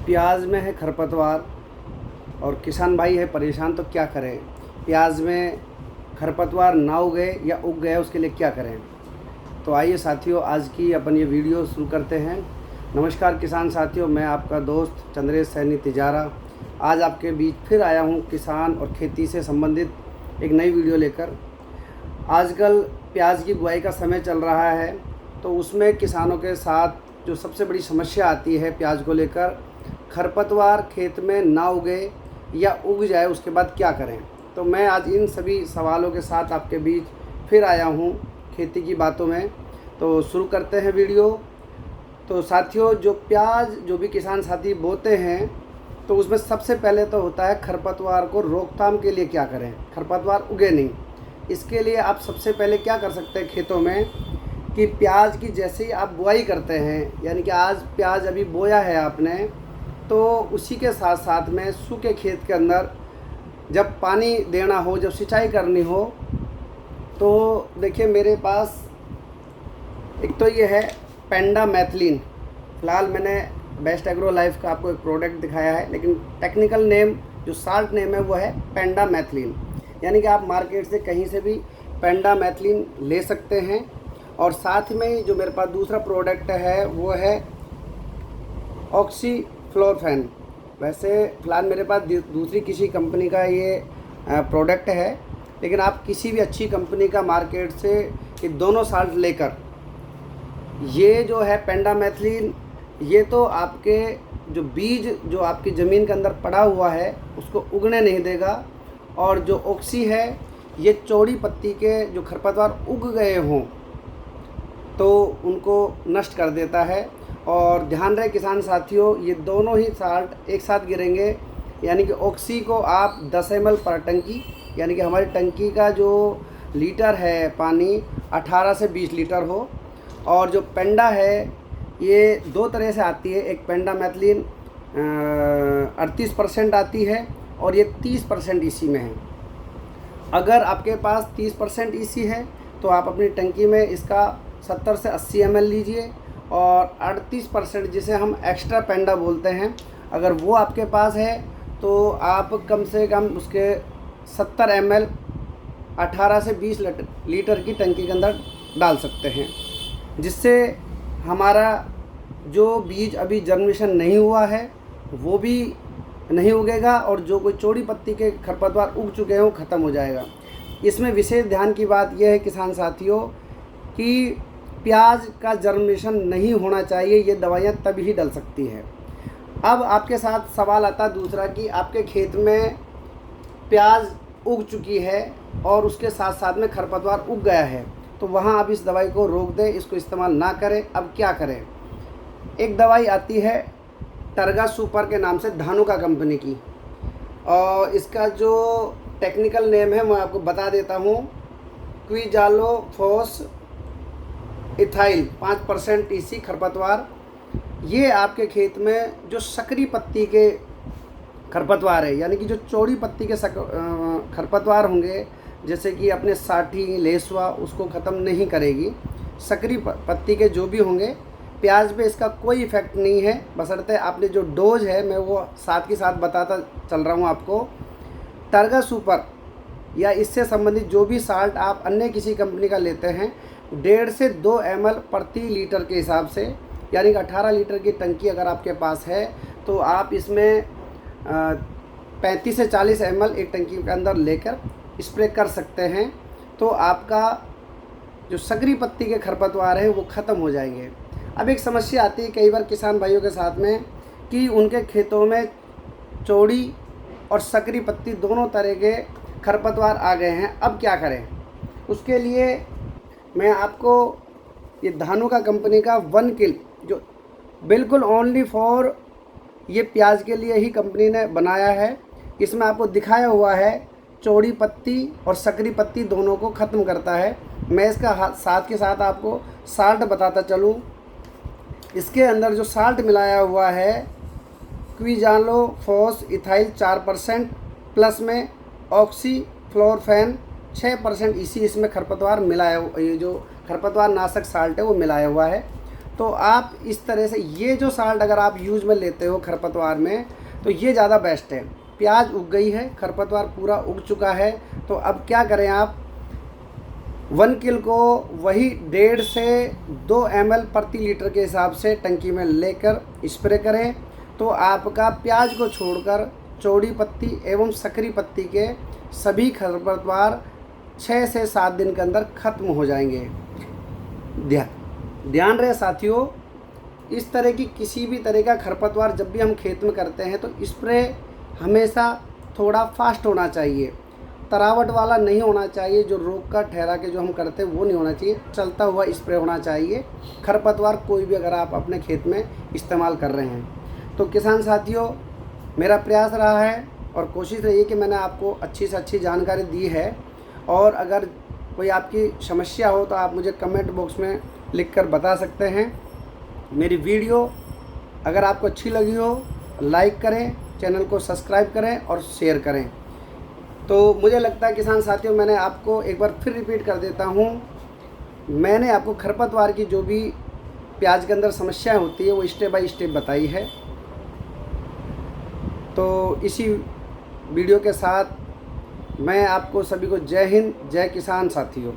प्याज में है खरपतवार और किसान भाई है परेशान, तो क्या करें। प्याज में खरपतवार ना उगे या उग गया उसके लिए क्या करें। तो आइए साथियों, आज की अपन ये वीडियो शुरू करते हैं। नमस्कार किसान साथियों, मैं आपका दोस्त चंद्रेश सैनी तिजारा आज आपके बीच फिर आया हूँ किसान और खेती से संबंधित एक नई वीडियो लेकर। आजकल प्याज की बुआई का समय चल रहा है, तो उसमें किसानों के साथ जो सबसे बड़ी समस्या आती है प्याज को लेकर, खरपतवार खेत में ना उगे या उग जाए उसके बाद क्या करें। तो मैं आज इन सभी सवालों के साथ आपके बीच फिर आया हूँ खेती की बातों में। तो शुरू करते हैं वीडियो। तो साथियों, जो भी किसान साथी बोते हैं, तो उसमें सबसे पहले तो होता है खरपतवार को रोकथाम के लिए क्या करें, खरपतवार उगे नहीं। इसके लिए आप सबसे पहले क्या कर सकते हैं खेतों में कि प्याज की जैसे ही आप बुआई करते हैं, यानी कि आज प्याज अभी बोया है आपने, तो उसी के साथ साथ में सूखे खेत के अंदर जब पानी देना हो, जब सिंचाई करनी हो, तो देखिए मेरे पास एक तो ये है पेंडामेथलिन। फ़िलहाल मैंने बेस्ट एग्रो लाइफ का आपको एक प्रोडक्ट दिखाया है, लेकिन टेक्निकल नेम जो साल्ट नेम है वो है पेंडामेथलिन। यानी कि आप मार्केट से कहीं से भी पेंडामेथलिन ले सकते हैं। और साथ में जो मेरे पास दूसरा प्रोडक्ट है वो है ऑक्सीफ्लोरोफेन। वैसे फ़िलहाल मेरे पास दूसरी किसी कंपनी का ये प्रोडक्ट है, लेकिन आप किसी भी अच्छी कंपनी का मार्केट से ये दोनों साल्ट लेकर, ये जो है पेंडामेथलिन, ये तो आपके जो बीज जो आपकी ज़मीन के अंदर पड़ा हुआ है उसको उगने नहीं देगा, और जो ऑक्सी है ये चौड़ी पत्ती के जो खरपतवार उग गए हों तो उनको नष्ट कर देता है। और ध्यान रहे किसान साथियों, ये दोनों ही साल्ट एक साथ गिरेंगे। यानी कि ऑक्सी को आप 10 ml पर टंकी, यानी कि हमारी टंकी का जो लीटर है पानी 18 से 20 लीटर हो। और जो पेंडा है ये दो तरह से आती है, एक पेंडामेथलिन 38% आती है और ये 30% ईसी में है। अगर आपके पास 30% ईसी है तो आप अपनी टंकी में इसका 70 से 80 ml लीजिए, और 38% जिसे हम एक्स्ट्रा पेंडा बोलते हैं, अगर वो आपके पास है तो आप कम से कम उसके 70 ml 18 से 20 लीटर की टंकी के अंदर डाल सकते हैं, जिससे हमारा जो बीज अभी जर्मिनेशन नहीं हुआ है वो भी नहीं उगेगा, और जो कोई चौड़ी पत्ती के खरपतवार उग चुके हैं वो ख़त्म हो जाएगा। इसमें विशेष ध्यान की बात यह है किसान साथियों कि प्याज का जर्मिनेशन नहीं होना चाहिए, ये दवाइयाँ तभी ही डल सकती है। अब आपके साथ सवाल आता है दूसरा कि आपके खेत में प्याज उग चुकी है और उसके साथ साथ में खरपतवार उग गया है, तो वहाँ आप इस दवाई को रोक दें, इसको इस्तेमाल ना करें। अब क्या करें। एक दवाई आती है टर्गा सुपर के नाम से, धानुका कंपनी की, और इसका जो टेक्निकल नेम है मैं आपको बता देता हूँ, क्विजालोफोस इथाइल 5% ईसी खरपतवार। ये आपके खेत में जो सकरी पत्ती के खरपतवार है, यानी कि जो चौड़ी पत्ती के खरपतवार होंगे, जैसे कि अपने साठी लेसवा, उसको ख़त्म नहीं करेगी। सकरी पत्ती के जो भी होंगे, प्याज पे इसका कोई इफ़ेक्ट नहीं है, बशर्ते आपने जो डोज है मैं वो साथ के साथ बताता चल रहा हूँ आपको। टर्गा सुपर या इससे संबंधित जो भी साल्ट आप अन्य किसी कंपनी का लेते हैं, 1.5 से 2 ml प्रति लीटर के हिसाब से, यानी कि 18 लीटर की टंकी अगर आपके पास है तो आप इसमें 35 से 40 ml एक टंकी के अंदर लेकर स्प्रे कर सकते हैं। तो आपका जो सकरी पत्ती के खरपतवार हैं वो ख़त्म हो जाएंगे। अब एक समस्या आती है कई बार किसान भाइयों के साथ में कि उनके खेतों में चौड़ी और सकरी पत्ती दोनों तरह के खरपतवार आ गए हैं, अब क्या करें। उसके लिए मैं आपको ये धानुका कंपनी का 1 किल, जो बिल्कुल ओनली फॉर ये प्याज के लिए ही कंपनी ने बनाया है, इसमें आपको दिखाया हुआ है चौड़ी पत्ती और सकरी पत्ती दोनों को ख़त्म करता है। मैं इसका साथ के साथ आपको साल्ट बताता चलूँ। इसके अंदर जो साल्ट मिलाया हुआ है क्विजालोफोस इथाइल 4%, प्लस में ऑक्सीफ्लोरोफेन 6% इसी इसमें खरपतवार मिलाया, ये जो खरपतवार नाशक साल्ट है वो मिलाया हुआ है। तो आप इस तरह से ये जो साल्ट अगर आप यूज़ में लेते हो खरपतवार में तो ये ज़्यादा बेस्ट है। प्याज उग गई है, खरपतवार पूरा उग चुका है, तो अब क्या करें आप 1 किल को वही 1.5 से 2 ml प्रति लीटर के हिसाब से टंकी में लेकर स्प्रे करें। तो आपका प्याज को छोड़कर चौड़ी पत्ती एवं सकरी पत्ती के सभी खरपतवार 6 से 7 दिन के अंदर ख़त्म हो जाएंगे। ध्यान रहे साथियों, इस तरह की किसी भी तरह का खरपतवार जब भी हम खेत में करते हैं तो स्प्रे हमेशा थोड़ा फास्ट होना चाहिए, तरावट वाला नहीं होना चाहिए। जो रोक का ठहरा के जो हम करते हैं वो नहीं होना चाहिए, चलता हुआ स्प्रे होना चाहिए खरपतवार कोई भी अगर आप अपने खेत में इस्तेमाल कर रहे हैं। तो किसान साथियों, मेरा प्रयास रहा है और कोशिश रही है कि मैंने आपको अच्छी से अच्छी जानकारी दी है। और अगर कोई आपकी समस्या हो तो आप मुझे कमेंट बॉक्स में लिखकर बता सकते हैं। मेरी वीडियो अगर आपको अच्छी लगी हो लाइक करें, चैनल को सब्सक्राइब करें और शेयर करें। तो मुझे लगता है किसान साथियों, मैंने आपको एक बार फिर रिपीट कर देता हूँ, मैंने आपको खरपतवार की जो भी प्याज के अंदर समस्याएं होती है वो स्टेप बाय स्टेप बताई है। तो इसी वीडियो के साथ मैं आपको सभी को जय हिंद, जय किसान साथियों।